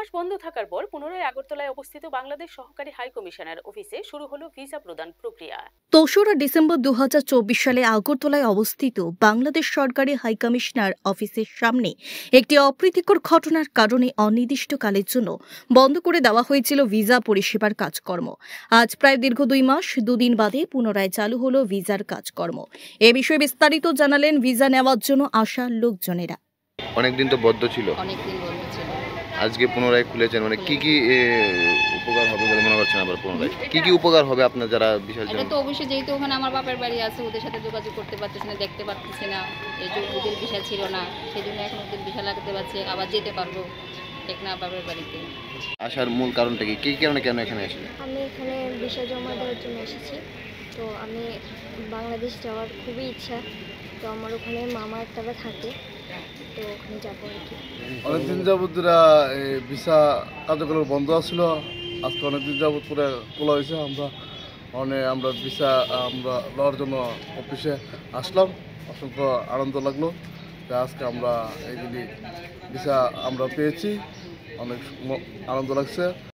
মাস বন্ধ থাকার পর পুনরায় আগরতলায় অবস্থিত বাংলাদেশ সহকারী হাই কমিশনার অফিসে শুরু হলো ভিসা প্রদান প্রক্রিয়া। ২রা ডিসেম্বর ২০২৪ সালে আগরতলায় অবস্থিত বাংলাদেশ সরকারি হাইকমিশনার অফিসের সামনে একটি অপ্রীতিকর ঘটনার কারণে অনির্দিষ্টকালের জন্য বন্ধ করে দেওয়া হয়েছিল ভিসা পরিষেবার কাজকর্ম। আজ প্রায় দীর্ঘ ২ মাস ২ দিন বাদে পুনরায় চালু হলো ভিসার কাজকর্ম। এ বিষয়ে বিস্তারিত জানালেন ভিসা নেওয়ার জন্য আসা লোকজনেরা। অনেকদিন তো বদ্ধ ছিল, অনেকদিন বন্ধ ছিল। আজকে পুনরায় খুলেছেন, মানে কি কি উপকার হবে বলে মনে করছেন? আবার পুনরায় কি কি উপকার হবে আপনার যারা বিশাল এটা তো অবশ্যই, যেহেতু ওখানে আমার বাপের বাড়ি আছে, ওদের সাথে যোগাযোগ করতে পারতেছি না, দেখতে পারতেছি না, এই জন্য ওদের ভিসা ছিল না, সেই জন্য এখন ওদের ভিসা লাগাতে পারছি, আবার যেতে পারবো টেকনাফ বাপের বাড়িতে। আসার মূল কারণটা কি, কি কারণে কেন এখানে আসলে? আমি এখানে ভিসা জমা দেওয়ার জন্য এসেছি। তো আমি বাংলাদেশ যাওয়ার খুবই ইচ্ছা। তো আমার ওখানে মামা একটারা থাকে, তো ওখানে যাবো আর কি। অনেকদিন যাবত ভিসা কার্যক্রম বন্ধ আছিল, আজকে অনেকদিন যাবত করে খোলা হয়েছে। আমরা ভিসা নেওয়ার জন্য অফিসে আসলাম, অসংখ্য আনন্দ লাগলো যে আজকে আমরা এইগুলি ভিসা পেয়েছি, অনেক আনন্দ লাগছে।